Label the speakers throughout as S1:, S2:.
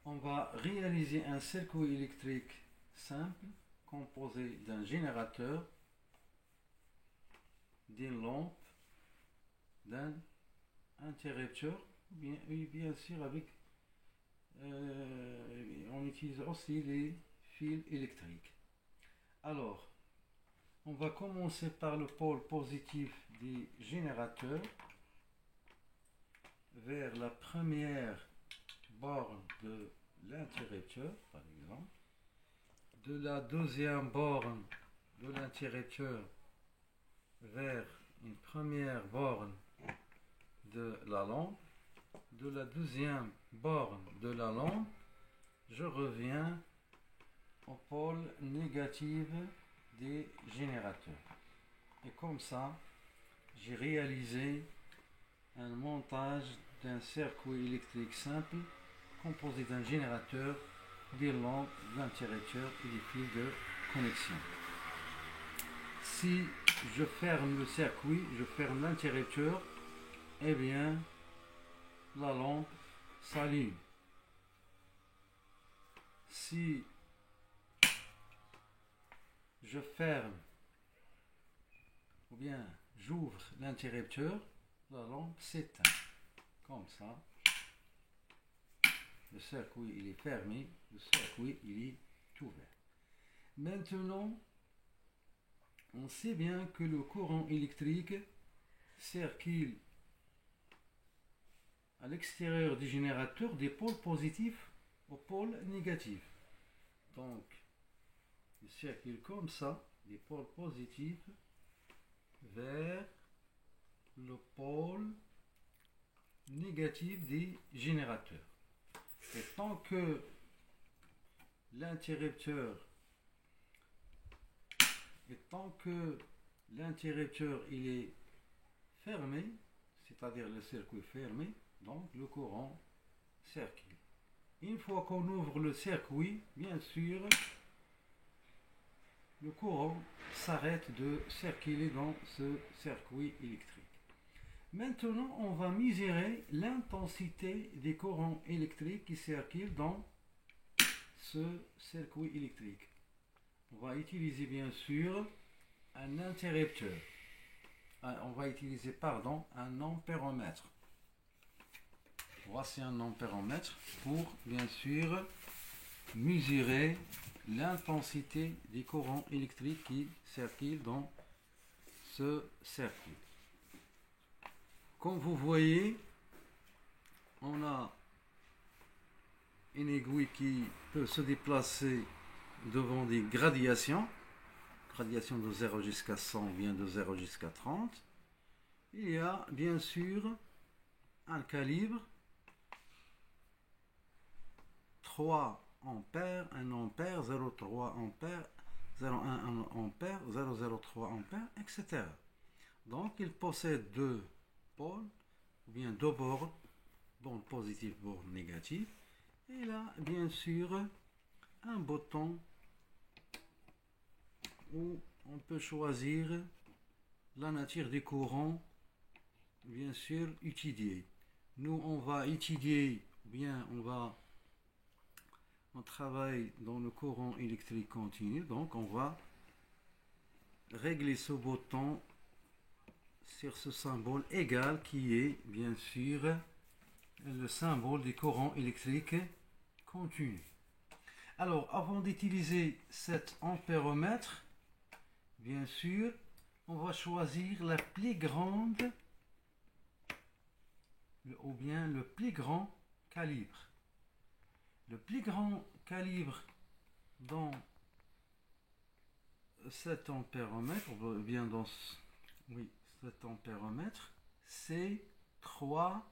S1: on va réaliser un circuit électrique simple composé d'un générateur, d'une lampe, d'un interrupteur, bien sûr avec on utilise aussi les fils électriques. Alors, on va commencer par le pôle positif du générateur vers la première borne de l'interrupteur, par exemple, de la deuxième borne de l'interrupteur vers une première borne de la lampe, de la deuxième borne de la lampe, je reviens au pôle négatif des générateurs. Et comme ça, j'ai réalisé un montage d'un circuit électrique simple composé d'un générateur, des lampes, d'interrupteurs et des fils de connexion. Si je ferme le circuit, je ferme l'interrupteur, eh bien la lampe s'allume. Si je ferme ou bien j'ouvre l'interrupteur, la lampe s'éteint. Comme ça, le circuit il est fermé, le circuit il est ouvert. Maintenant, on sait bien que le courant électrique circule à l'extérieur du générateur des pôles positifs au pôle négatif. Donc, il circule comme ça, des pôles positifs vers le pôle négatif des générateurs. Et tant que l'interrupteur il est fermé, c'est-à-dire le circuit fermé, donc le courant circule. Une fois qu'on ouvre le circuit, bien sûr, le courant s'arrête de circuler dans ce circuit électrique. Maintenant, on va mesurer l'intensité des courants électriques qui circulent dans ce circuit électrique. On va utiliser bien sûr un interrupteur. On va utiliser, un ampéromètre. Voici un ampéromètre pour bien sûr mesurer l'intensité des courants électriques qui circulent dans ce circuit. Comme vous voyez, on a une aiguille qui peut se déplacer devant des gradations de 0 jusqu'à 100 ou bien de 0 jusqu'à 30. Il y a bien sûr un calibre 3 ampères, 1 ampère, 0,3 ampère, 0,1 ampère, 0,03 ampère, etc. Donc il possède deux pôles, ou bien deux bornes, borne positive, borne négative. Et il a bien sûr un bouton où on peut choisir la nature des courants, bien sûr, étudier. Nous, on va étudier, on travaille dans le courant électrique continu, donc on va régler ce bouton sur ce symbole égal qui est, bien sûr, le symbole du courant électrique continu. Alors, avant d'utiliser cet ampéromètre, bien sûr, on va choisir la plus grande ou bien le plus grand calibre. Le plus grand calibre dans cet ampéromètre, ou bien cet ampéromètre, c'est 3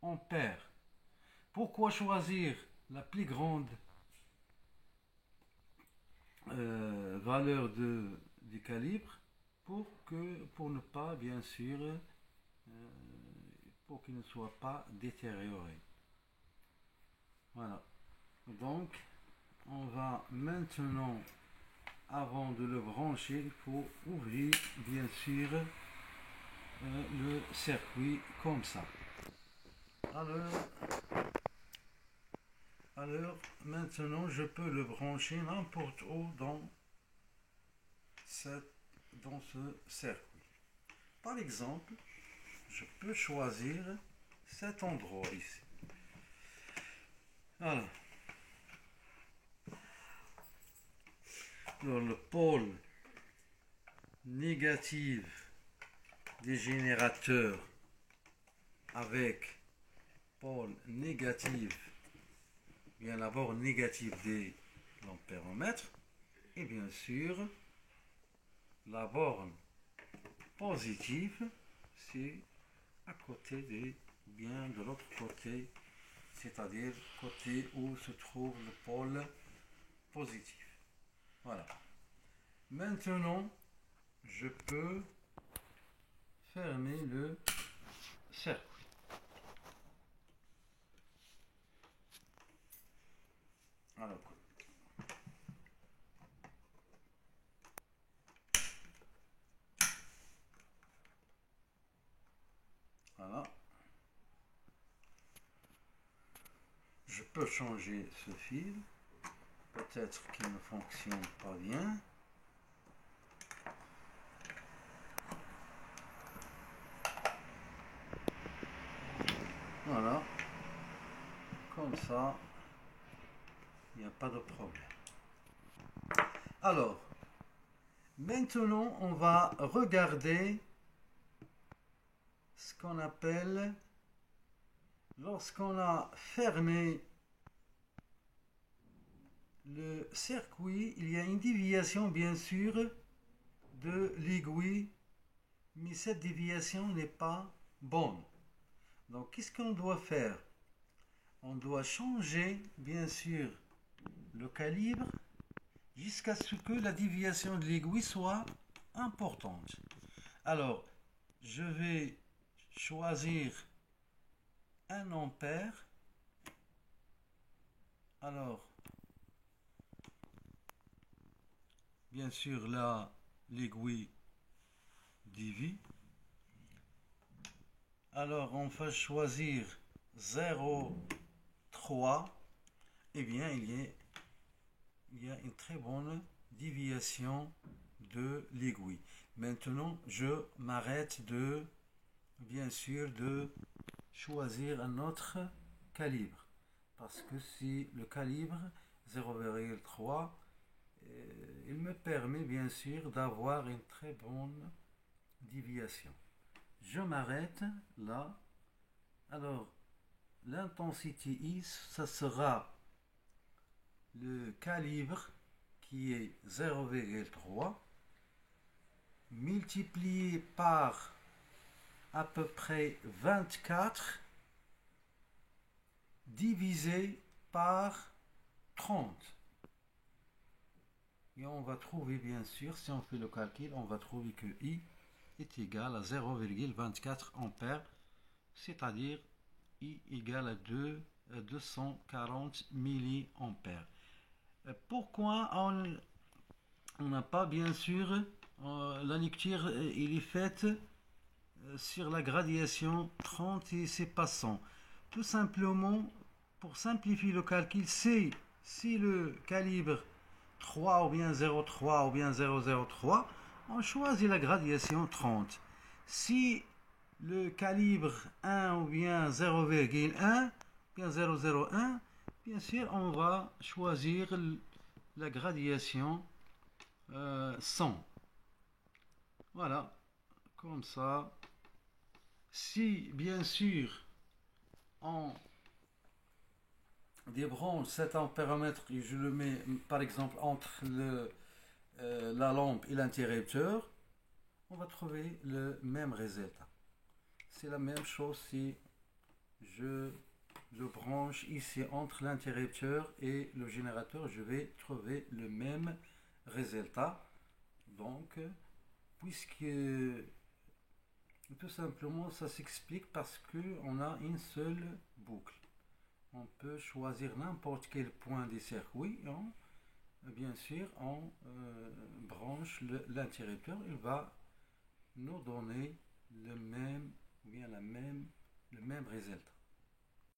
S1: ampères. Pourquoi choisir la plus grande valeur du calibre? Pour ne pas, bien sûr, pour qu'il ne soit pas détérioré. Voilà. Donc, on va maintenant, avant de le brancher, il faut ouvrir, bien sûr, le circuit comme ça. Alors Alors maintenant je peux le brancher n'importe où dans ce circuit. Par exemple, je peux choisir cet endroit ici. Voilà. Alors, le pôle négatif des générateurs avec pôle négatif, bien d'abord négatif des l'ampéromètre, et bien sûr la borne positive, c'est à côté des, bien de l'autre côté, c'est-à-dire côté où se trouve le pôle positif. Voilà. Maintenant, je peux fermer le cercle. Alors, voilà. Je peux changer ce fil. Peut-être qu'il ne fonctionne pas bien. Voilà. Comme ça, il n'y a pas de problème. Alors, maintenant, on va regarder ce qu'on appelle, lorsqu'on a fermé le circuit, il y a une déviation bien sûr de l'aiguille, mais cette déviation n'est pas bonne. Donc qu'est-ce qu'on doit faire? On doit changer bien sûr le calibre jusqu'à ce que la déviation de l'aiguille soit importante. Alors je vais choisir 1 ampère. Alors bien sûr là l'aiguille dévie. Alors on va choisir 0,3. Eh bien il y a une très bonne déviation de l'aiguille. Maintenant je m'arrête de bien sûr de choisir un autre calibre, parce que si le calibre 0,3 il me permet bien sûr d'avoir une très bonne déviation. Je m'arrête là. Alors l'intensité I, ça sera le calibre qui est 0,3 multiplié par à peu près 24 divisé par 30. Et on va trouver bien sûr, si on fait le calcul, on va trouver que I est égal à 0,24 ampères, c'est-à-dire I égale à 240 milliampères. Pourquoi on n'a pas bien sûr, la lecture il est faite sur la gradation 30 et c'est passant. Tout simplement, pour simplifier le calcul, c'est si le calibre 3 ou bien 0,3 ou bien 0,03, on choisit la gradation 30. Si le calibre 1 ou bien 0,1, bien 0,01, bien sûr, on va choisir la gradation 100. Voilà, comme ça. Si, bien sûr, on débranche cet ampéromètre et je le mets, par exemple, entre la lampe et l'interrupteur, on va trouver le même résultat. C'est la même chose si je le branche ici entre l'interrupteur et le générateur, je vais trouver le même résultat. Donc, puisque tout simplement ça s'explique parce qu'on a une seule boucle. On peut choisir n'importe quel point des circuits et bien sûr on branche l'interrupteur, il va nous donner le même résultat.